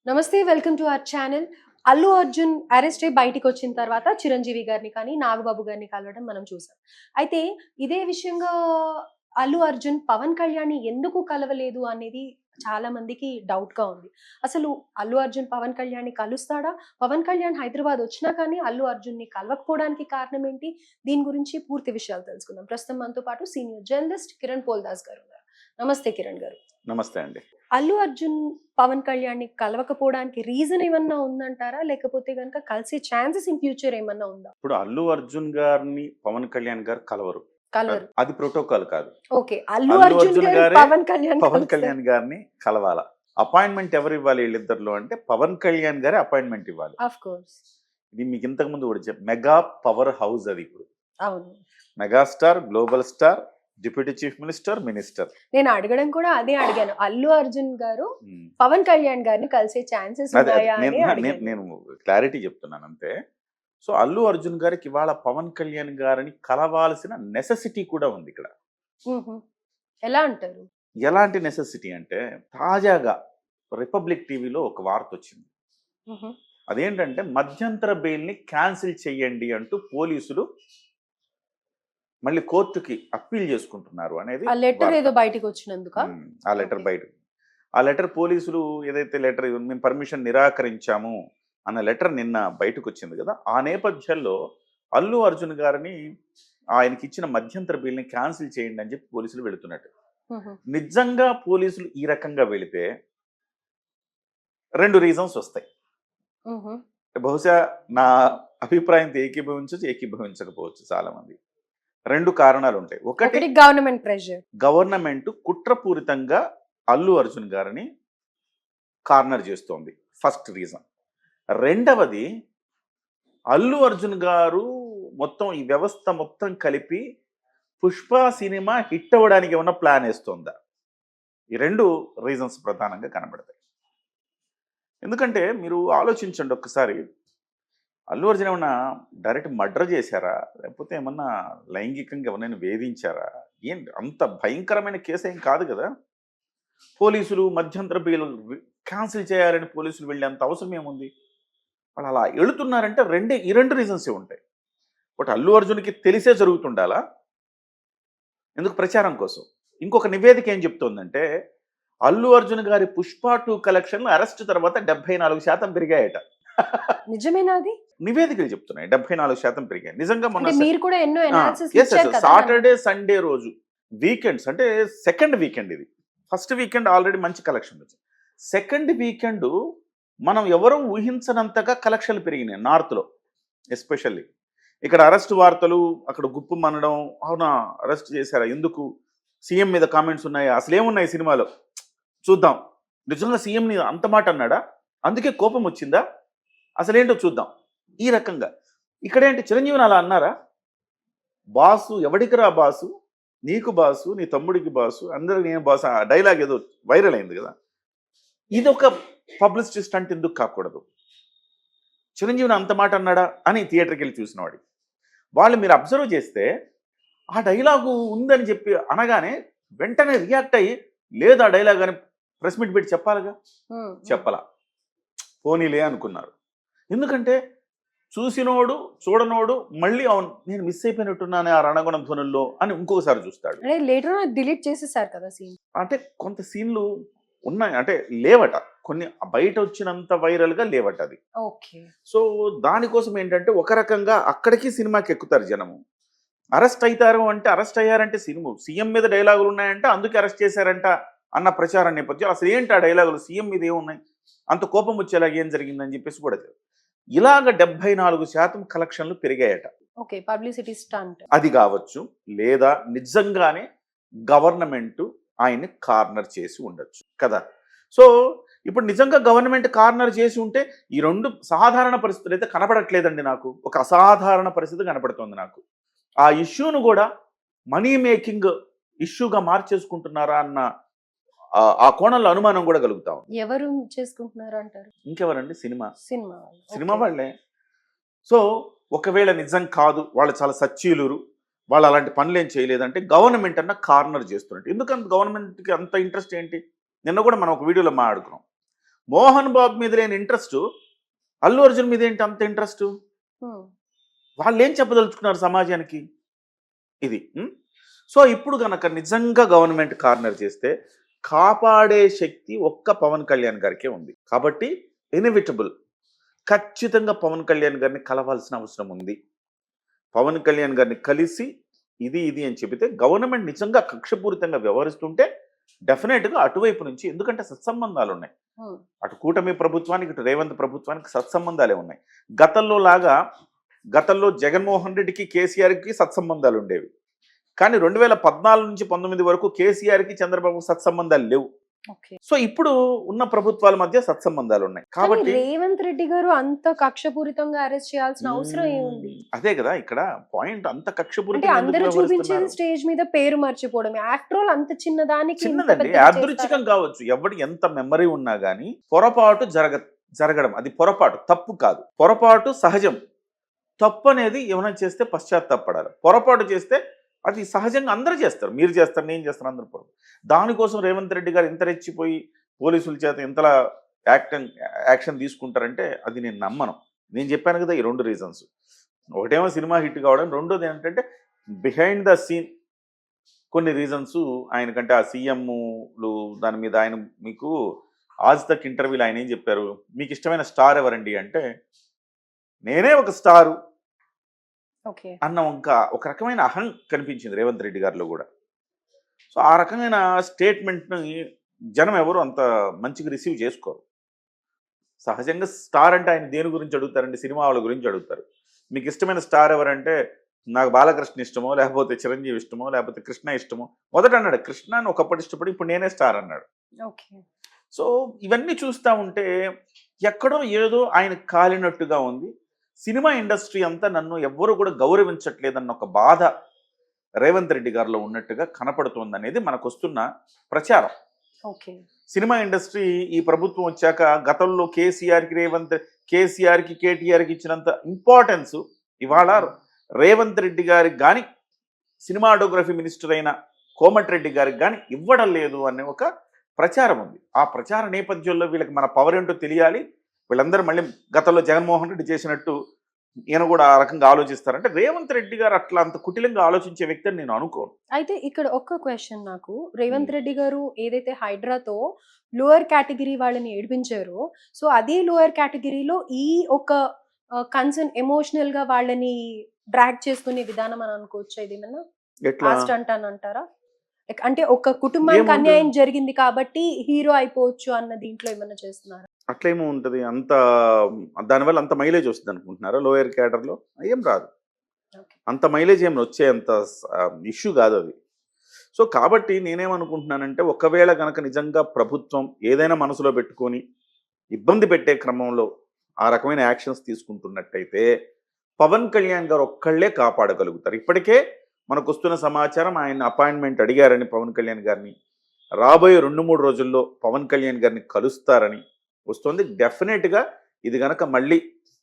నమస్తే, welcome to our channel. Allu Arjun arrest అయ్యి బయటికొచ్చిన తర్వాత చిరంజీవి గారిని కానీ, నాగబాబు గారిని కలవడం మనం చూసాం. అయితే ఇదే విషయంగా అల్లు అర్జున్ పవన్ కళ్యాణ్‌ని ఎందుకు కలవలేదు అనేది చాలా మందికి డౌట్‌గా ఉంది. అసలు అల్లు అర్జున్ పవన్ కళ్యాణ్‌ని కలుస్తాడా? పవన్ కళ్యాణ్ హైదరాబాద్ వచ్చినా కానీ అల్లు అర్జున్‌ని కలవకపోవడానికి కారణం ఏంటి? దీని గురించి పూర్తి విషయాలు తెలుసుకుందాం. ప్రస్తుతం మనతో పాటు సీనియర్ జర్నలిస్ట్ కిరణ్ పోల్దాస్ గారు ఉన్నారు. నమస్తే కిరణ్ గారు. నమస్తే అండి. అల్లు అర్జున్ పవన్ కళ్యాణ్‌ని కలవకపోవడానికి రీజన్ ఏమన్నా ఉందంటారా? లేకపోతే గనుక కలిసే ఛాన్సెస్ ఇన్ ఫ్యూచర్ ఏమన్నా ఉందా? ఇప్పుడు అల్లు అర్జున్ గారిని పవన్ కళ్యాణ్ గారు కలవరు. కలవరు. అది ప్రోటోకాల్ కాదు. ఓకే. అల్లు అల్లు అర్జున్ అర్జున్ గారు గారే పవన్ కళ్యాణ్ పవన్ కళ్యాణ్ గారిని కలవాల. అపాయింట్మెంట్ ఎవరు ఇవ్వాలి వీళ్ళిద్దరిలో అంటే పవన్ కళ్యాణ్ గారే అపాయింట్మెంట్ ఇవ్వాలి. Of course. ఇది మీకు ఇంతకు ముందు కూడా మెగా పవర్ హౌస్ అది ఇప్పుడు. అవును. Megastar, global star, deputy chief minister, minister. నేను అడగడం కూడా అదే అడిగాను. అల్లు అర్జున్ గారు పవన్ కళ్యాణ్ గారిని కలిసే ఛాన్సెస్ ఉన్నాయా అని అడిగాను. నేను క్లారిటీ చెప్తున్నాను అంతే. సో అల్లు అర్జున్ గారికి ఇవాళ పవన్ కళ్యాణ్ గారిని కలవాల్సిన నెసెసిటీ కూడా ఉంది ఇక్కడ. ఎలా అంటారు? ఎలాంటి నెసెసిటీ అంటే తాజాగా రిపబ్లిక్ టీవీలో ఒక వార్త వచ్చింది. అదేంటంటే మధ్యంతర బెయిల్ని క్యాన్సిల్ చేయండి అంటూ పోలీసులు మళ్ళీ కోర్టుకి అప్పీల్ చేసుకుంటున్నారు అనేది. ఆ లెటర్ ఏదో బయటికి వచ్చినందుక ఆ లెటర్ బయట ఆ లెటర్ పోలీసులు ఏదైతే లెటర్ మేము పర్మిషన్ నిరాకరించాము అన్న లెటర్ నిన్న బయటకు వచ్చింది కదా. ఆ నేపథ్యంలో అల్లు అర్జున్ గారిని ఆయనకి ఇచ్చిన మధ్యంతర బిల్ని క్యాన్సిల్ చేయండి అని చెప్పి పోలీసులు వెళుతున్నట్టు. నిజంగా పోలీసులు ఈ రకంగా వెళితే 2 రీజన్స్ వస్తాయి. బహుశా నా అభిప్రాయంతో ఏకీభవించకపోవచ్చు చాలా మంది. 2 కారణాలు ఉంటాయి. ఒకటి గవర్నమెంట్ ప్రెషర్. గవర్నమెంట్ కుట్రపూరితంగా అల్లు అర్జున్ గారిని కార్నర్ చేస్తోంది, ఫస్ట్ రీజన్. రెండవది అల్లు అర్జున్ గారు మొత్తం ఈ వ్యవస్థ మొత్తం కలిపి పుష్ప సినిమా హిట్ అవ్వడానికి ఏమన్నా ప్లాన్ వేస్తోందా? ఈ 2 రీజన్స్ ప్రధానంగా కనబడతాయి. ఎందుకంటే మీరు ఆలోచించండి ఒక్కసారి, అల్లు అర్జున్ ఏమన్నా డైరెక్ట్ మర్డర్ చేశారా, లేకపోతే ఏమన్నా లైంగికంగా ఎవరైనా వేధించారా? ఏం అంత భయంకరమైన కేసు ఏం కాదు కదా. పోలీసులు మధ్యంతర బెయిల్ క్యాన్సిల్ చేయాలని పోలీసులు వెళ్ళేంత అవసరం ఏముంది? వాళ్ళు అలా వెళుతున్నారంటే ఈ 2 రీజన్సే ఉంటాయి. ఒకటి అల్లు అర్జున్కి తెలిసే జరుగుతుండాలా, ఎందుకు ప్రచారం కోసం. ఇంకొక నివేదిక ఏం చెప్తోందంటే అల్లు అర్జున్ గారి పుష్ప 2 కలెక్షన్లు అరెస్ట్ తర్వాత 74% పెరిగాయట. నిజమేనా అది? నివేదికలు చెప్తున్నాయి 74% పెరిగాయి. నిజంగా మొన్న మీరు కూడా ఎన్నో అనాలిసిస్ ఇచ్చారు కదా. సాటర్డే సండే రోజు వీకెండ్స్ అంటే సెకండ్ వీకెండ్, ఇది ఫస్ట్ వీకెండ్ ఆల్రెడీ మంచి కలెక్షన్ వచ్చింది. సెకండ్ వీకెండ్ మనం ఎవరూ ఊహించనంతగా కలెక్షన్లు పెరిగినాయి నార్త్లో ఎస్పెషల్లీ. ఇక్కడ అరెస్ట్ వార్తలు, అక్కడ గుప్పు మనడం, అవునా అరెస్ట్ చేశారా, ఎందుకు, సీఎం మీద కామెంట్స్ ఉన్నాయా, అసలు ఏమున్నాయి సినిమాలో చూద్దాం, నిజంగా సీఎంని అంత మాట అన్నాడా, అందుకే కోపం వచ్చిందా, అసలేంటో చూద్దాం. ఈ రకంగా ఇక్కడేంటి చిరంజీవిని అలా అన్నారా? బాసు ఎవడికిరా బాసు, నీకు బాసు, నీ తమ్ముడికి బాసు, అందరికి నేను బాసు, ఆ డైలాగ్ ఏదో వైరల్ అయింది కదా. ఇది ఒక పబ్లిసిటీ స్టంట్ ఎందుకు కాకూడదు? చిరంజీవిని అంత మాట అన్నాడా అని థియేటర్కి వెళ్ళి చూసిన వాడి వాళ్ళు మీరు అబ్జర్వ్ చేస్తే ఆ డైలాగు ఉందని చెప్పి అనగానే వెంటనే రియాక్ట్ అయ్యి లేదు ఆ డైలాగ్ అని ప్రెస్ మీట్ పెట్టి చెప్పాలిగా, చెప్పలా, పోనీలే అనుకున్నారు. ఎందుకంటే చూసినోడు చూడనోడు మళ్ళీ అవును నేను మిస్ అయిపోయినట్టున్నానే ఆ రణగుణ ధ్వనుల్లో అని ఇంకొకసారి చూస్తాడు. లేటర్ డిలీట్ చేసేసారు కదా సీన్. అంటే కొంత సీన్లు ఉన్నాయి, అంటే లేవట, కొన్ని బయట వచ్చినంత వైరల్ గా లేవట అది. సో దానికోసం ఏంటంటే ఒక రకంగా అక్కడికి సినిమాకి ఎక్కుతారు జనము. అరెస్ట్ అవుతారు అంటే అరెస్ట్ అయ్యారంటే సినిమా సీఎం మీద డైలాగులు ఉన్నాయంటే అందుకే అరెస్ట్ చేశారంట అన్న ప్రచారం నేపథ్యం. అసలు ఏంటి ఆ డైలాగులు, సీఎం మీద ఏమున్నాయి, అంత కోపం వచ్చేలాగా ఏం జరిగిందని చెప్పేసి కూడా ఇలాగ 74% కలెక్షన్లు పెరిగాయట. పబ్లిసిటీ స్టంట్ అది కావచ్చు, లేదా నిజంగానే గవర్నమెంట్ ఆయన్ని కార్నర్ చేసి ఉండొచ్చు కదా. సో ఇప్పుడు నిజంగా గవర్నమెంట్ కార్నర్ చేసి ఉంటే ఈ 2 సాధారణ పరిస్థితులు అయితే కనపడట్లేదండి నాకు. ఒక అసాధారణ పరిస్థితి కనపడుతుంది నాకు. ఆ ఇష్యూను కూడా మనీ మేకింగ్ ఇష్యూగా మార్చేసుకుంటున్నారా అన్న ఆ కోణంలో అనుమానం కూడా కలుగుతాం. ఎవరు చేసుకుంటున్నారు అంటారు? ఇంకెవరండి, సినిమా వాళ్ళే. సో ఒకవేళ నిజం కాదు, వాళ్ళు చాలా సచ్చీలురు, వాళ్ళు అలాంటి పనులు ఏం చేయలేదంటే గవర్నమెంట్ అన్న కార్నర్ చేస్తున్నట్టు. ఎందుకంటే గవర్నమెంట్కి అంత ఇంట్రెస్ట్ ఏంటి? నిన్న కూడా మనం ఒక వీడియోలో మాట్లాడుకున్నాం. మోహన్ బాబు మీద లేని ఇంట్రెస్ట్ అల్లు అర్జున్ మీద ఏంటి అంత ఇంట్రెస్ట్? వాళ్ళు ఏం చెప్పదలుచుకున్నారు సమాజానికి? ఇది. సో ఇప్పుడు గనక నిజంగా గవర్నమెంట్ కార్నర్ చేస్తే కాపాడే శక్తి ఒక్క పవన్ కళ్యాణ్ గారికే ఉంది. కాబట్టి ఇన్ఎవిటబుల్ ఖచ్చితంగా పవన్ కళ్యాణ్ గారిని కలవాల్సిన అవసరం ఉంది. పవన్ కళ్యాణ్ గారిని కలిసి ఇది అని చెబితే గవర్నమెంట్ నిజంగా కక్షపూరితంగా వ్యవహరిస్తుంటే డెఫినెట్గా అటువైపు నుంచి, ఎందుకంటే సత్సంబంధాలు ఉన్నాయి. అటు కూటమి ప్రభుత్వానికి ఇటు రేవంత్ ప్రభుత్వానికి సత్సంబంధాలే ఉన్నాయి. గతంలో జగన్మోహన్ రెడ్డికి కేసీఆర్కి సత్సంబంధాలు ఉండేవి. కానీ 2014 నుంచి 19 వరకు కేసీఆర్కి చంద్రబాబు సత్సంబంధాలు లేవు. సో ఇప్పుడు ఉన్న ప్రభుత్వాల మధ్య సత్సంబంధాలు ఉన్నాయి. కాబట్టి రేవంత్ రెడ్డి గారు అంత కక్షపూరితంగా అరెస్ట్ చేయాల్సిన అవసరం ఏముంది? అదే కదా ఇక్కడ పాయింట్. అంత అంటే కక్షపూరితంగా అందరూ చూపించేది స్టేజ్ మీద పేరు మర్చిపోవడం. ఆఫ్టర్ ఆల్ అంత చిన్నదానికి ఇంత చిన్నదండి, పెద్దగా యాదృచ్ఛికం కావచ్చు. ఎవడి ఎంత మెమరీ ఉన్నా కానీ పొరపాటు జరగడం అది పొరపాటు, తప్పు కాదు. పొరపాటు సహజం. తప్పు అనేది ఏమైనా చేస్తే పశ్చాత్తాపడాలి. పొరపాటు చేస్తే అది సహజంగా అందరూ చేస్తారు. మీరు చేస్తారు, నేను చేస్తాను, అందరూ పొరపాటు. దానికోసం రేవంత్ రెడ్డి గారు ఇంత రెచ్చిపోయి పోలీసుల చేత ఇంతలా యాక్షన్ తీసుకుంటారంటే అది నేను నమ్మను. నేను చెప్పాను కదా ఈ 2 రీజన్స్. ఒకటేమో సినిమా హిట్ కావడం, రెండోది ఏంటంటే బిహైండ్ ద సీన్ కొన్ని రీజన్స్ ఆయనకంటే ఆ సీఎంలు దాని మీద ఆయన మీకు ఆజ్ తక్ ఇంటర్వ్యూలో ఆయన ఏం చెప్పారు, మీకు ఇష్టమైన స్టార్ ఎవరండి అంటే నేనే ఒక స్టారు అన్న ఒక రకమైన అహం కనిపించింది రేవంత్ రెడ్డి గారిలో కూడా. సో ఆ రకమైన స్టేట్మెంట్ని జనం ఎవరు అంత మంచిగా రిసీవ్ చేసుకోరు. సహజంగా స్టార్ అంటే ఆయన దేని గురించి అడుగుతారండి? సినిమా వాళ్ళ గురించి అడుగుతారు. మీకు ఇష్టమైన స్టార్ ఎవరంటే నాకు బాలకృష్ణ ఇష్టమో, లేకపోతే చిరంజీవి ఇష్టమో, లేకపోతే కృష్ణ ఇష్టమో. మొదట అన్నాడు కృష్ణ అని, ఒకప్పటి ఇష్టపడి ఇప్పుడు నేనే స్టార్ అన్నాడు. సో ఇవన్నీ చూస్తూ ఉంటే ఎక్కడో ఏదో ఆయన కాలినట్టుగా ఉంది. సినిమా ఇండస్ట్రీ అంతా నన్ను ఎవ్వరూ కూడా గౌరవించట్లేదన్న ఒక బాధ రేవంత్ రెడ్డి గారిలో ఉన్నట్టుగా కనపడుతుంది అనేది మనకు వస్తున్న ప్రచారం. సినిమా ఇండస్ట్రీ ఈ ప్రభుత్వం వచ్చాక గతంలో కేసీఆర్కి కేటీఆర్కి ఇచ్చినంత ఇంపార్టెన్స్ ఇవాళ రేవంత్ రెడ్డి గారికి కానీ సినిమాటోగ్రఫీ మినిస్టర్ అయిన కోమటిరెడ్డి గారికి కానీ ఇవ్వడం లేదు అనే ఒక ప్రచారం ఉంది. ఆ ప్రచార నేపథ్యంలో వీళ్ళకి మన పవర్ ఏంటో తెలియాలి. వీళ్ళందరూ మళ్ళీ గతంలో జగన్మోహన్ రెడ్డి చేసినట్టు ఈయన కూడా ఆ రకంగా ఆలోచిస్తారంటే రేవంత్ రెడ్డి గారు అట్లా అంత కుటిలంగా ఆలోచించే వ్యక్తి అని నేను అనుకోను. అయితే ఇక్కడ ఒక్క క్వశ్చన్ నాకు, రేవంత్ రెడ్డి గారు ఏదైతే హైడ్రాతో లోయర్ కేటగిరీ వాళ్ళని ఏడిపించారో, సో అదే లోయర్ కేటగిరీలో ఈ ఒక కన్సర్న్ ఎమోషనల్ గా వాళ్ళని డ్రాగ్ చేసుకునే విధానం అని అనుకోవచ్చు. ఇది ఏమన్నా లాస్ట్ అంటానంటారా? అంటే ఒక కుటుంబానికి అన్యాయం జరిగింది కాబట్టి హీరో అయిపోవచ్చు అన్న దీంట్లో ఏమన్నా చేస్తున్నారా? అట్లేమో ఉంటుంది. అంత దానివల్ల అంత మైలేజ్ వస్తుంది అనుకుంటున్నారా? లోయర్ క్యాడర్లో ఏం రాదు. అంత మైలేజ్ ఏమైనా వచ్చే అంత ఇష్యూ కాదు అది. సో కాబట్టి నేనేమనుకుంటున్నానంటే ఒకవేళ కనుక నిజంగా ప్రభుత్వం ఏదైనా మనసులో పెట్టుకొని ఇబ్బంది పెట్టే క్రమంలో ఆ రకమైన యాక్షన్స్ తీసుకుంటున్నట్టయితే పవన్ కళ్యాణ్ గారు ఒక్కళ్ళే కాపాడగలుగుతారు. ఇప్పటికే మనకు వస్తున్న సమాచారం ఆయన అపాయింట్మెంట్ అడిగారని పవన్ కళ్యాణ్ గారిని, రాబోయే 2-3 రోజుల్లో పవన్ కళ్యాణ్ గారిని కలుస్తారని వస్తుంది. డెఫినెట్గా ఇది కనుక మళ్ళీ